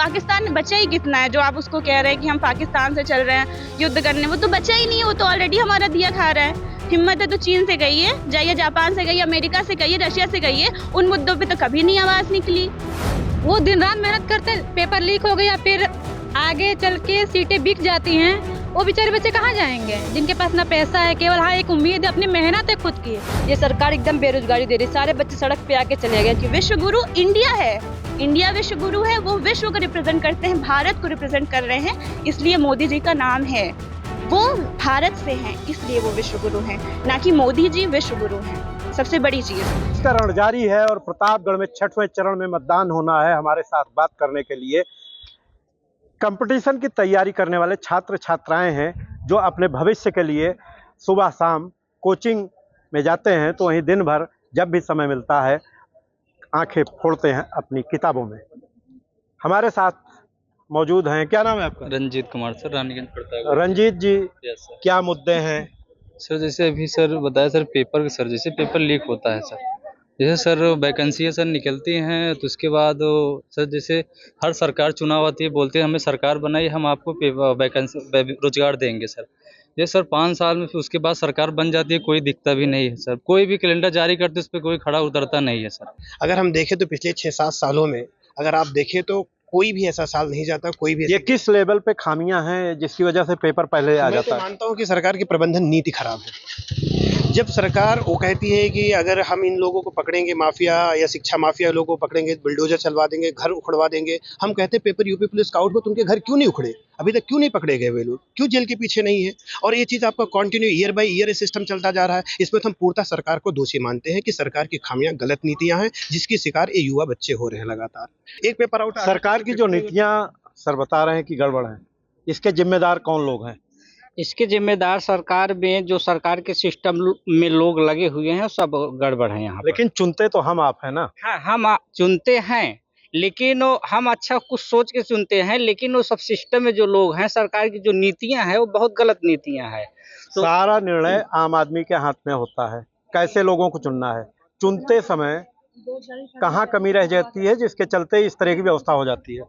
पाकिस्तान में बचा ही कितना है जो आप उसको कह रहे हैं कि हम पाकिस्तान से चल रहे हैं युद्ध करने। वो तो बचा ही नहीं है, वो तो ऑलरेडी हमारा दिया खा रहा है। हिम्मत है तो चीन से कहिए, जाइए जापान से कहिए, अमेरिका से कहिए, रशिया से कहिए, उन मुद्दों पे तो कभी नहीं आवाज निकली। वो दिन रात मेहनत करते हैं, पेपर लीक हो गया, फिर आगे चल के सीटें बिक जाती हैं, वो बेचारे बच्चे कहाँ जाएंगे जिनके पास ना पैसा है, केवल हाँ एक उम्मीद है, अपनी मेहनत है खुद की। ये सरकार एकदम बेरोजगारी दे रही, सारे बच्चे सड़क पे आके चले गए। विश्व गुरु इंडिया है, इंडिया विश्व गुरु है, वो विश्व को रिप्रेजेंट करते हैं, भारत को रिप्रेजेंट कर रहे हैं, इसलिए मोदी जी का नाम है। वो भारत से हैं इसलिए वो विश्व गुरु हैं, ना कि मोदी जी विश्व गुरु हैं। सबसे बड़ी चीज इसका रण जारी है और प्रतापगढ़ में 6वें चरण में मतदान होना है। हमारे साथ बात करने के लिए कंपटीशन की तैयारी करने वाले छात्र छात्राएं हैं जो अपने भविष्य के लिए सुबह शाम कोचिंग में जाते हैं, तो वहीं दिन भर जब भी समय मिलता है आंखें फोड़ते हैं अपनी किताबों में। हमारे साथ मौजूद हैं, क्या नाम है आपका? रंजीत कुमार सर, रानीगंज प्रतापगढ़। रंजीत जी, यस सर। क्या मुद्दे हैं? सर जैसे अभी सर बताया सर पेपर, सर जैसे पेपर लीक होता है सर, जैसे सर वैकेंसी सर निकलती हैं तो उसके बाद सर जैसे हर सरकार चुनाव आती है, बोलते हैं हमें सरकार बनाई, हम आपको वैकेंसी रोजगार देंगे सर। ये सर 5 साल में फिर उसके बाद सरकार बन जाती है, कोई दिखता भी नहीं है सर, कोई भी कैलेंडर जारी करते उस पर कोई खड़ा उतरता नहीं है सर। अगर हम देखें तो पिछले 6-7 सालों में अगर आप देखें तो कोई भी ऐसा साल नहीं जाता, कोई भी ये किस लेवल पे खामियां हैं जिसकी वजह से पेपर पहले आ मैं जाता तो है? मानता हूं कि सरकार की प्रबंधन नीति खराब है। जब सरकार वो कहती है कि अगर हम इन लोगों को पकड़ेंगे, माफिया या शिक्षा माफिया लोगों को पकड़ेंगे, बुलडोजर चलवा देंगे, घर उखड़वा देंगे, हम कहते हैं पेपर यूपी पुलिस स्काउट को तो उनके घर क्यों नहीं उखड़े, अभी तक क्यों नहीं पकड़े गए वे लोग, क्यों जेल के पीछे नहीं है? और ये चीज़ आपका continue year by year system चलता जा रहा है। इसमें तो हम पूर्णतः सरकार को दोषी मानते हैं कि सरकार की खामियां, गलत नीतियां हैं जिसकी शिकार ये युवा बच्चे हो रहे हैं लगातार। एक पेपर आउट सरकार की जो नीतियां सर बता रहे हैं कि गड़बड़ है, इसके जिम्मेदार कौन लोग हैं? इसके जिम्मेदार सरकार में जो सरकार के सिस्टम में लोग लगे हुए हैं सब गड़बड़ है यहाँ पर। लेकिन चुनते तो हम आप हैं ना। हाँ, हम चुनते हैं, लेकिन हम अच्छा कुछ सोच के चुनते हैं, लेकिन वो सब सिस्टम में जो लोग हैं, सरकार की जो नीतियां हैं वो बहुत गलत नीतियां हैं। तो सारा निर्णय आम आदमी के हाथ में होता है, कैसे लोगों को चुनना है। चुनते समय कहाँ कमी रह जाती है जिसके चलते इस तरह की व्यवस्था हो जाती है?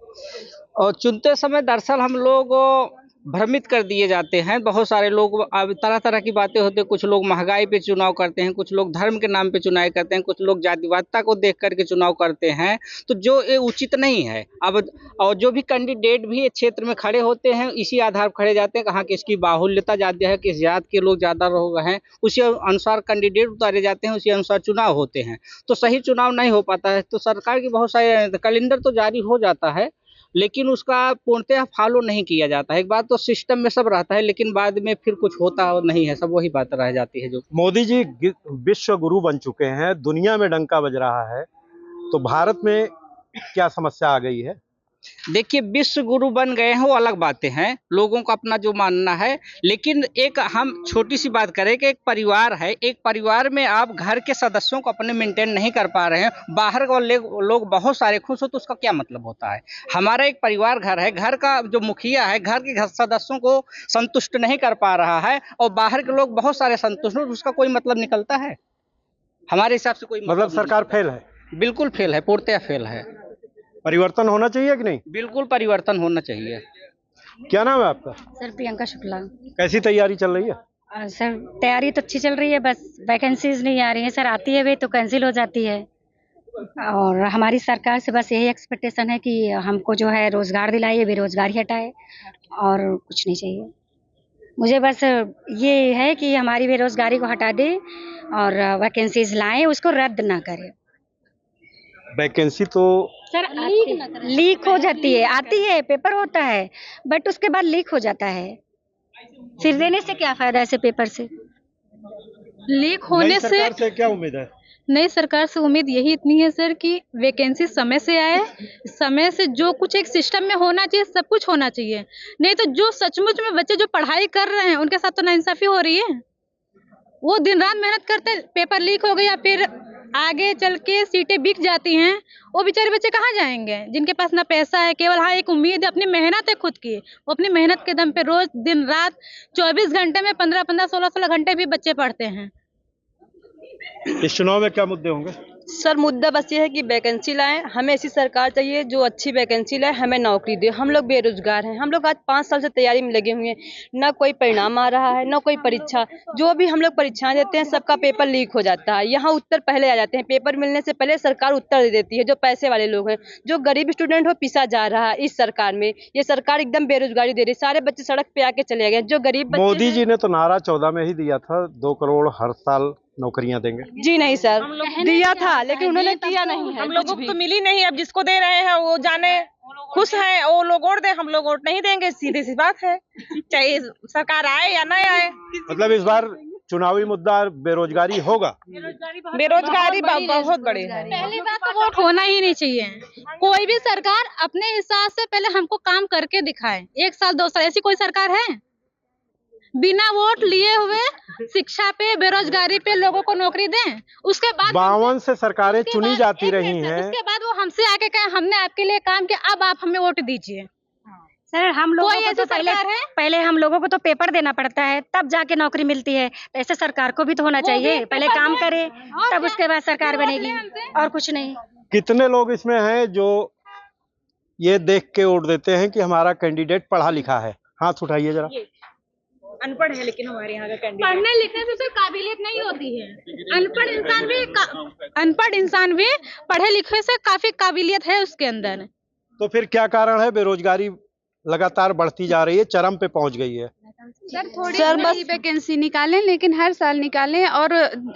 और चुनते समय दरअसल हम लोग भ्रमित कर दिए जाते हैं। बहुत सारे लोग, अब तरह तरह की बातें होती हैं, कुछ लोग महंगाई पे चुनाव करते हैं, कुछ लोग धर्म के नाम पे चुनाव करते हैं, कुछ लोग जातिवादिता को देख करके चुनाव करते हैं, तो जो ये उचित नहीं है। अब और जो भी कैंडिडेट भी इस क्षेत्र में खड़े होते हैं इसी आधार पर खड़े जाते हैं, कहाँ किसकी बाहुल्यता ज़्यादा है, किस जात के लोग ज़्यादा लोग हैं, उसी अनुसार कैंडिडेट उतारे जाते हैं, उसी अनुसार चुनाव होते हैं, तो सही चुनाव नहीं हो पाता है। तो सरकार की बहुत सारे कैलेंडर तो जारी हो जाता है, लेकिन उसका पूर्णतः फॉलो नहीं किया जाता है। एक बात तो सिस्टम में सब रहता है, लेकिन बाद में फिर कुछ होता नहीं है, सब वही बात रह जाती है। जो मोदी जी विश्व गुरु बन चुके हैं, दुनिया में डंका बज रहा है, तो भारत में क्या समस्या आ गई है? देखिए, विश्व गुरु बन गए हैं वो अलग बातें हैं, लोगों को अपना जो मानना है, लेकिन एक हम छोटी सी बात करें कि एक परिवार है, एक परिवार में आप घर के सदस्यों को अपने मेंटेन नहीं कर पा रहे हैं, बाहर वाले लोग बहुत सारे खुश हो तो उसका क्या मतलब होता है? हमारा एक परिवार घर है, घर का जो मुखिया है घर के सदस्यों को संतुष्ट नहीं कर पा रहा है और बाहर के लोग बहुत सारे संतुष्ट हो, उसका कोई मतलब निकलता है? हमारे हिसाब से कोई मतलब सरकार फेल है? बिल्कुल फेल है, पूर्णतः फेल है। परिवर्तन होना चाहिए कि नहीं? बिल्कुल परिवर्तन होना चाहिए। क्या नाम है आपका? सर प्रियंका शुक्ला। कैसी तैयारी चल रही है? सर तैयारी तो अच्छी चल रही है, बस वैकेंसीज नहीं आ रही है सर, आती है वे तो कैंसिल हो जाती है। और हमारी सरकार से बस यही एक्सपेक्टेशन है कि हमको जो है रोजगार दिलाइए, बेरोजगारी हटाए, और कुछ नहीं चाहिए मुझे। बस ये है कि हमारी बेरोजगारी को हटा दे और वैकेंसीज लाएं, उसको रद्द ना करें। वैकेंसी तो सर लीक हो जाती है, आती है, पेपर होता है, बट उसके बाद लीक हो जाता है, फिर देने से क्या फायदा ऐसे पेपर से? लीक होने से क्या उम्मीद है? नई सरकार से उम्मीद यही इतनी है सर कि वैकेंसी समय से आए, समय से जो कुछ एक सिस्टम में होना चाहिए सब कुछ होना चाहिए, नहीं तो जो सचमुच में बच्चे जो पढ़ाई कर रहे हैं उनके साथ तो नाइंसाफी हो रही है। वो दिन रात मेहनत करते हैं, पेपर लीक हो गया, फिर आगे चल के सीटें बिक जाती हैं, वो बेचारे बच्चे कहाँ जाएंगे जिनके पास ना पैसा है, केवल हाँ एक उम्मीद है, अपनी मेहनत है खुद की, वो अपनी मेहनत के दम पे रोज दिन रात 24 घंटे में 15-15, 16-16 घंटे भी बच्चे पढ़ते हैं। इस चुनाव में क्या मुद्दे होंगे? सर मुद्दा बस ये है कि वैकेंसी लाएं, हमें ऐसी सरकार चाहिए जो अच्छी वैकेंसी लाए, हमें नौकरी दे। हम लोग बेरोजगार हैं, हम लोग आज 5 साल से तैयारी में लगे हुए हैं, ना कोई परिणाम आ रहा है, ना कोई परीक्षा। जो भी हम लोग परीक्षाएं देते हैं सबका पेपर लीक हो जाता है, यहाँ उत्तर पहले आ जाते हैं, पेपर मिलने से पहले सरकार उत्तर दे देती है। जो पैसे वाले लोग हैं, जो गरीब स्टूडेंट हो पिसा जा रहा है इस सरकार में। ये सरकार एकदम बेरोजगारी दे रही है, सारे बच्चे सड़क पे आके चले गए। जो गरीब बच्चे मोदी हैं- जी ने तो नारा 14 में ही दिया था, 2 करोड़ हर साल नौकरियां देंगे। जी नहीं सर, दिया था लेकिन उन्होंने किया नहीं है। हम लोगों को तो मिली नहीं। अब जिसको दे रहे हैं वो जाने, खुश है वो लोग वोट दे, हम लोग वोट नहीं देंगे, सीधी सी बात है। चाहे सरकार आए या ना आए। मतलब इस बार चुनावी मुद्दा बेरोजगारी होगा। बेरोजगारी बहुत बड़ी है। पहली बात तो वोट होना ही नहीं चाहिए। कोई भी सरकार अपने हिसाब से पहले हमको काम करके दिखाए। 1 साल 2 साल ऐसी कोई सरकार है? बिना वोट लिए हुए शिक्षा पे, बेरोजगारी पे लोगों को नौकरी दें, उसके बाद 52 से सरकारें उसके चुनी बाद- जाती एक रही मिनट सर, हैं। उसके बाद वो हमसे आके कहे हमने आपके लिए काम किया, अब आप हमें वोट दीजिए। सर हम लोगों कोई को ऐसी तो सरकार है? पहले हम लोगों को तो पेपर देना पड़ता है, तब जाके नौकरी मिलती है। तो ऐसे सरकार को भी तो होना वो चाहिए, भी पहले पेपर काम दे, करे और तब क्या? उसके बाद सरकार फिर वोट बनेगी, ले हमसे। और कुछ नहीं। कितने लोग इसमें हैं जो ये देख के वोट देते हैं कि हमारा कैंडिडेट पढ़ा लिखा है? हाथ उठाइए जरा। अनपढ़ है लेकिन हमारे यहाँ का कैंडिडेट। पढ़ने लिखने से सिर्फ काबिलियत नहीं होती है। अनपढ़ इंसान भी पढ़े लिखे से काफी काबिलियत है उसके अंदर। तो फिर क्या कारण है बेरोजगारी लगातार बढ़ती जा रही है, चरम पे पहुंच गई है? सर थोड़ी सर, नई बस- वैकेंसी निकालें, लेकिन हर साल निकालें और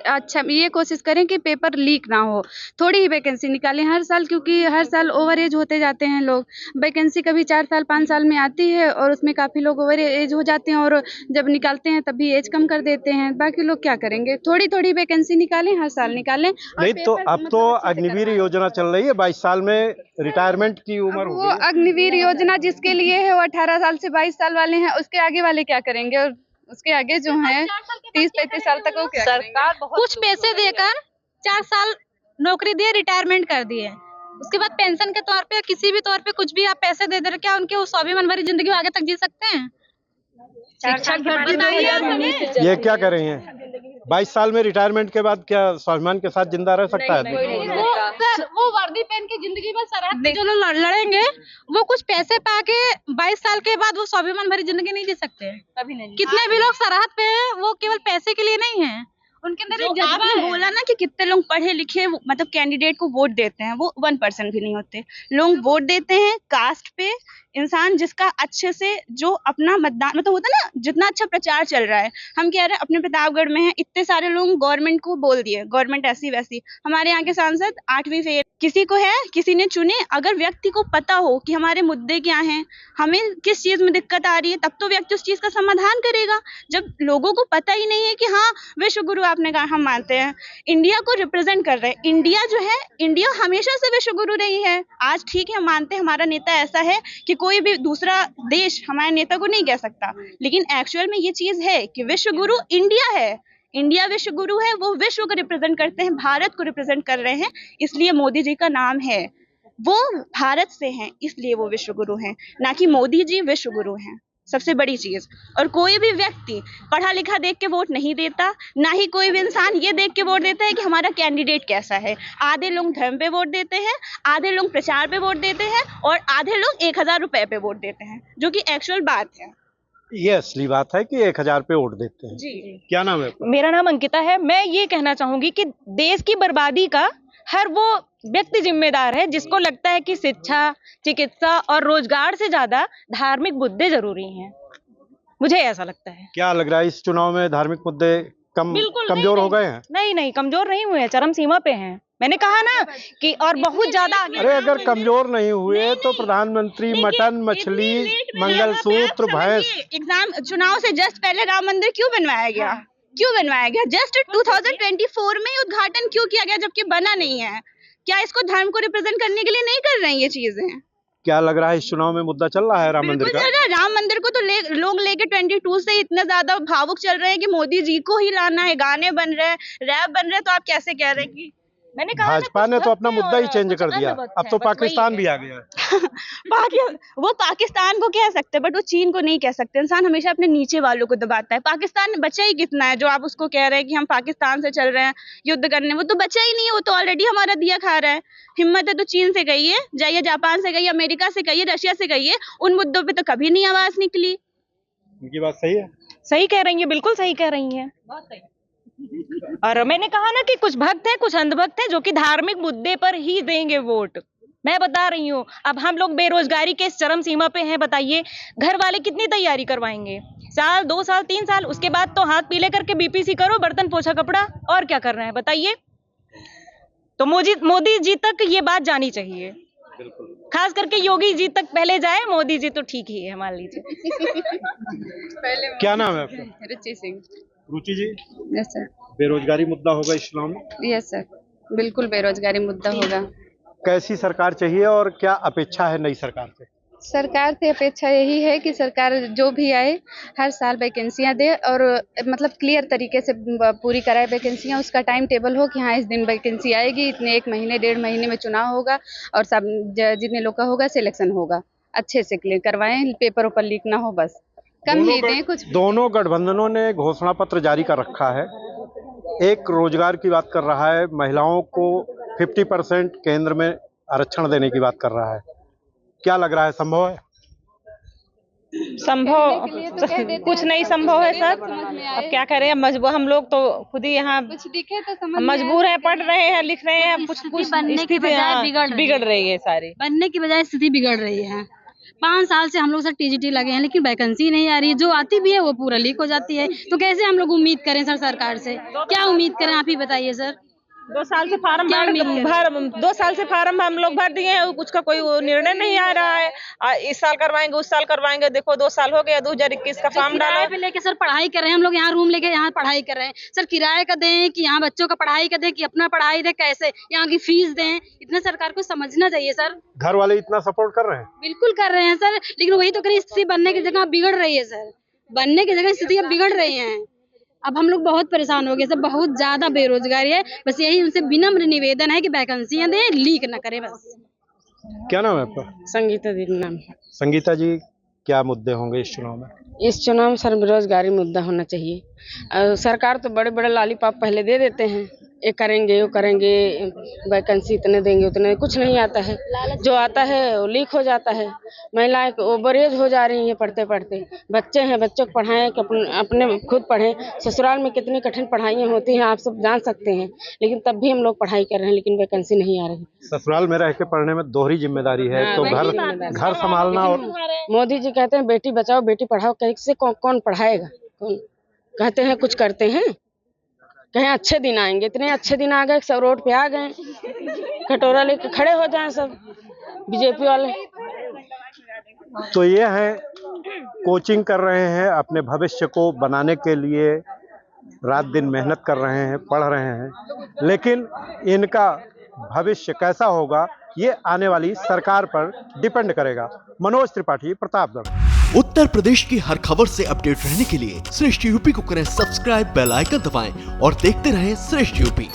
अच्छा ये कोशिश करें कि पेपर लीक ना हो। थोड़ी ही वैकेंसी निकालें हर साल, क्योंकि हर साल ओवर एज होते जाते हैं लोग। वैकेंसी कभी 4 साल 5 साल में आती है और उसमें काफ़ी लोग ओवर एज हो जाते हैं, और जब निकालते हैं तभी एज कम कर देते हैं। बाकी लोग क्या करेंगे? थोड़ी थोड़ी वैकेंसी निकालें, हर साल निकालें। और नहीं तो पेपर अब तो मतलब अच्छे से अग्निवीर करवाएं। योजना चल रही है, 22 साल में रिटायरमेंट की उम्र अब हो वो गई है। अग्निवीर योजना जिसके लिए है वो 18 साल से 22 साल वाले हैं, उसके आगे वाले क्या करेंगे? और उसके आगे जो हैं 30-35 साल तक वो क्या करेंगे? सरकार बहुत कुछ पैसे देकर 4 साल नौकरी दिए, रिटायरमेंट कर दिए। उसके बाद पेंशन के तौर पे, किसी भी तौर पे कुछ भी आप पैसे दे दे, क्या उनके वो स्वाभिमान भरी जिंदगी वो आगे तक जी सकते हैं? शिक्षक भर्ती बताइए आप हमें। ये क्या कर रही हैं? 22 साल में रिटायरमेंट के बाद क्या स्वाभिमान के साथ जिंदा रह सकता है आदमी? वो वर्दी पहन के जिंदगी भर सरहद पे जो लोग लड़ेंगे, वो कुछ पैसे पाके 22 साल के बाद वो स्वाभिमान भरी जिंदगी नहीं जी सकते। कभी नहीं। कितने भी लोग सरहद पे हैं, वो केवल पैसे के लिए नहीं है, उनके अंदर एक जो जज्बा आपने है। बोला ना कि कितने लोग पढ़े लिखे मतलब कैंडिडेट को वोट देते हैं, वो 1% भी नहीं होते। लोग वोट देते हैं कास्ट पे। इंसान जिसका अच्छे से जो अपना मतदान मतलब होता है ना, जितना अच्छा प्रचार चल रहा है, हम कह रहे हैं अपने प्रतापगढ़ में है, इतने सारे लोग गवर्नमेंट को बोल दिए गवर्नमेंट ऐसी वैसी। हमारे यहाँ के सांसद 8वीं फेल, किसी को है, किसी ने चुने। अगर व्यक्ति को पता हो कि हमारे मुद्दे क्या हैं, हमें किस चीज में दिक्कत आ रही है, तब तो व्यक्ति उस चीज का समाधान करेगा। जब लोगों को पता ही नहीं है कि हाँ विश्व गुरु आपने कहा हम मानते हैं, इंडिया को रिप्रेजेंट कर रहे हैं, इंडिया जो है, इंडिया हमेशा से विश्व गुरु रही है। आज ठीक है हम मानते हैं हमारा नेता ऐसा है कि कोई भी दूसरा देश हमारे नेता को नहीं कह सकता, लेकिन एक्चुअल में ये चीज है कि विश्व गुरु इंडिया है। इंडिया विश्व गुरु है, वो विश्व को रिप्रेजेंट करते हैं, भारत को रिप्रेजेंट कर रहे हैं, इसलिए मोदी जी का नाम है। वो भारत से हैं इसलिए वो विश्व गुरु हैं, ना कि मोदी जी विश्व गुरु हैं। सबसे बड़ी चीज। और कोई भी व्यक्ति पढ़ा लिखा देख के वोट नहीं देता, ना ही कोई भी इंसान ये देख के वोट देता है कि हमारा कैंडिडेट कैसा है। आधे लोग धर्म पे वोट देते हैं, आधे लोग प्रचार पे वोट देते हैं, और आधे लोग 1000 रुपए पे वोट देते हैं, जो कि एक्चुअल बात है। ये असली बात है कि 1000 पे वोट देते हैं। जी। क्या नाम है आपका? मेरा नाम अंकिता है। मैं ये कहना चाहूंगी कि देश की बर्बादी का हर वो व्यक्ति जिम्मेदार है जिसको लगता है कि शिक्षा, चिकित्सा और रोजगार से ज्यादा धार्मिक मुद्दे जरूरी हैं। मुझे ऐसा लगता है। क्या लग रहा है इस चुनाव में धार्मिक मुद्दे बिल्कुल कमजोर हो गए हैं? नहीं, कमजोर नहीं हुए हैं, चरम सीमा पे हैं। मैंने कहा ना कि और बहुत ज्यादा आगे। अरे अगर कमजोर नहीं हुए तो प्रधानमंत्री मटन, मछली, मंगलसूत्र, भैंस। एग्जाम चुनाव से जस्ट पहले राम मंदिर क्यों बनवाया गया? क्यों बनवाया गया? जस्ट 2024 में उद्घाटन क्यों किया गया जबकि बना नहीं है? क्या इसको धर्म को रिप्रेजेंट करने के लिए नहीं कर रहे हैं ये चीजें? क्या लग रहा है इस चुनाव में मुद्दा चल रहा है राम मंदिर बिल्कुल का? चल रहा है। राम मंदिर को तो लोग लेके 22 से इतना ज्यादा भावुक चल रहे हैं कि मोदी जी को ही लाना है, गाने बन रहे हैं, रैप बन रहे हैं, तो आप कैसे कह रहे हैं कि मैंने कहा ना, भाजपा कुछ ने तो भक्त अपना हैं मुद्दा ही और चेंज कुछ कर दिया, अंधभक्त अब हैं, तो बस वही पाकिस्तान है। भी आ गया है। वो पाकिस्तान को कह सकते हैं बट वो चीन को नहीं कह सकते। इंसान हमेशा अपने नीचे वालों को दबाता है। पाकिस्तान में बचा ही कितना है जो आप उसको कह रहे हैं कि हम पाकिस्तान से चल रहे हैं युद्ध करने, वो तो बचा ही नहीं है, वो तो ऑलरेडी हमारा दिया खा रहा है। हिम्मत है तो चीन से कहिए, जाइए जापान से कहिए, अमेरिका से कहिए, रशिया से कहिए, उन मुद्दों पे तो कभी नहीं आवाज निकली। उनकी बात सही है। सही कह रही है, बिल्कुल सही कह रही हैं। और मैंने कहा ना कि कुछ भक्त हैं, कुछ अंधभक्त हैं जो कि धार्मिक मुद्दे पर ही देंगे वोट। मैं बता रही हूँ, अब हम लोग बेरोजगारी के इस चरम सीमा पे हैं, बताइए घर वाले कितनी तैयारी करवाएंगे? साल, 2 साल, 3 साल, उसके बाद तो हाथ पीले करके बीपीसी करो, बर्तन पोछा कपड़ा, और क्या कर रहे हैं बताइए? तो मोदी जी तक ये बात जानी चाहिए, खास करके योगी जी तक पहले जाए, मोदी जी तो ठीक ही है मान लीजिए। क्या नाम है आपका? रुचि सिंह। रुचि जी, यस सर। बेरोजगारी मुद्दा होगा इस चुनाव में? यस सर, बिल्कुल बेरोजगारी मुद्दा होगा। कैसी सरकार चाहिए और क्या अपेक्षा है नई सरकार से? सरकार से अपेक्षा यही है कि सरकार जो भी आए हर साल वैकेंसियां दे और मतलब क्लियर तरीके से पूरी कराए वैकेंसियां। उसका टाइम टेबल हो कि हाँ इस दिन वैकेंसी आएगी, इतने 1 महीने 1.5 महीने में चुनाव होगा और सब जितने लोग का होगा सिलेक्शन होगा, अच्छे से क्लियर करवाएं, पेपर ऊपर लीक ना हो, बस कम ही दें कुछ। दोनों गठबंधनों ने घोषणा पत्र जारी कर रखा है। एक रोजगार की बात कर रहा है, महिलाओं को 50% केंद्र में आरक्षण देने की बात कर रहा है। क्या लग रहा है, संभव है? संभव कुछ नहीं संभव है सर, अब क्या करें, मजबूर हम लोग तो खुद ही यहाँ कुछ दिखे तो समझ मजबूर है, पढ़ रहे हैं, लिख रहे हैं, कुछ स्थिति बिगड़ रही है सारी। बनने की बजाय स्थिति बिगड़ रही है। 5 साल से हम लोग सर टीजीटी लगे हैं लेकिन वैकेंसी नहीं आ रही है, जो आती भी है वो पूरा लीक हो जाती है। तो कैसे हम लोग उम्मीद करें सर सरकार से, क्या उम्मीद करें आप ही बताइए सर। 2 साल से फार्म 2 साल से फार्म हम लोग भर दिए हैं, कुछ का कोई निर्णय नहीं आ रहा है। इस साल करवाएंगे, उस साल करवाएंगे, देखो 2 साल हो गया, 2021 का फॉर्म डाला पे लेके सर पढ़ाई कर रहे हैं हम लोग, यहाँ रूम लेके यहाँ पढ़ाई कर रहे हैं सर। किराए का दें कि यहाँ बच्चों का पढ़ाई का दें कि अपना पढ़ाई दें, कैसे यहाँ की फीस दें, इतना सरकार को समझना चाहिए सर। घर वाले इतना सपोर्ट कर रहे हैं? बिल्कुल कर रहे हैं सर, लेकिन वही तो करें, स्थिति बनने की जगह बिगड़ रही है सर, बनने की जगह स्थिति अब बिगड़ रही है। अब हम लोग बहुत परेशान हो गए सर, बहुत ज्यादा बेरोजगारी है। बस यही उनसे विनम्र निवेदन है कि वैकेंसियां दें, लीक न करें बस। क्या नाम है आपका? संगीता दीदी नाम है। संगीता जी, क्या मुद्दे होंगे इस चुनाव में? इस चुनाव में सर बेरोजगारी मुद्दा होना चाहिए। सरकार तो बड़े बड़े लॉलीपॉप पहले दे देते हैं, ये करेंगे वो करेंगे, वैकेंसी इतने देंगे उतने, कुछ नहीं आता है, जो आता है वो लीक हो जाता है। महिलाएं ओवरेज हो जा रही हैं पढ़ते पढ़ते, बच्चे हैं, बच्चों को पढ़ाएं कि अपने खुद पढ़ें। ससुराल में कितनी कठिन पढ़ाइयाँ होती हैं आप सब जान सकते हैं, लेकिन तब भी हम लोग पढ़ाई कर रहे हैं, लेकिन वैकेंसी नहीं आ रही। ससुराल में रह के पढ़ने में दोहरी जिम्मेदारी है, तो घर संभालना। और मोदी जी कहते हैं बेटी बचाओ बेटी पढ़ाओ, कैसे कौन पढ़ाएगा? कौन कहते हैं कुछ करते हैं? कहीं अच्छे दिन आएंगे, इतने अच्छे दिन आ गए, सब रोड पे आ गए, कटोरा लेके खड़े हो जाएं सब बीजेपी वाले। तो ये है, कोचिंग कर रहे हैं, अपने भविष्य को बनाने के लिए रात दिन मेहनत कर रहे हैं, पढ़ रहे हैं, लेकिन इनका भविष्य कैसा होगा ये आने वाली सरकार पर डिपेंड करेगा। मनोज त्रिपाठी, प्रतापगढ़। उत्तर प्रदेश की हर खबर से अपडेट रहने के लिए श्रेष्ठ यूपी को करें सब्सक्राइब, बेल आइकन दबाएं और देखते रहें श्रेष्ठ यूपी।